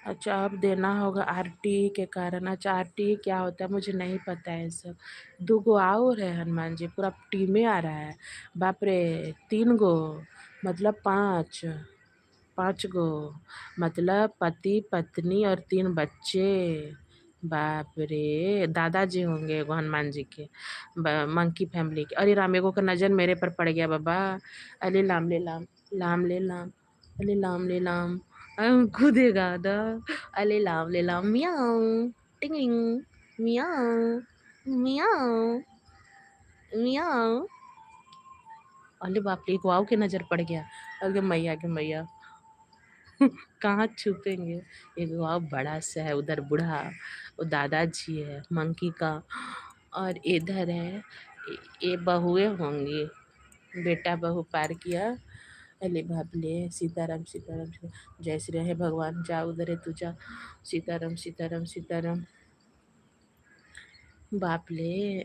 अच्छा, अब देना होगा आरटी के कारण। अच्छा, आरटी क्या होता है मुझे नहीं पता है सब। 2 गो और है हनुमान जी, पूरा टीमे आ रहा है। बाप रे! 3 गो मतलब 5, 5 गो मतलब पति, पत्नी और 3 बच्चे। बाप रे! दादाजी होंगे एगो हनुमान जी के, मंकी फैमिली के। अरे राम! एगो का नज़र मेरे पर पड़ गया बाबा। अरे लाम ले लाम, लाम ले लाम, अरे लाम ले लाम। कूदेगा दा। अरे लाम ले लाम, म्याऊं, टिंगिंग, म्याऊं, म्याऊं, म्याऊं। अरे बाप रे! एगो आऊ के नज़र पड़ गया। अगे मैया गे मैया। कहाँ छुपेंगे। एगो और बड़ा सा है उधर बूढ़ा, वो दादाजी है मंकी का। और इधर है ये बहुएं होंगी, बेटा बहू पार किया। अरे बाप ले, सीताराम सीताराम जय श्री राम। हे भगवान जा उधर है तू जा। सीताराम सीताराम सीताराम। बाप ले।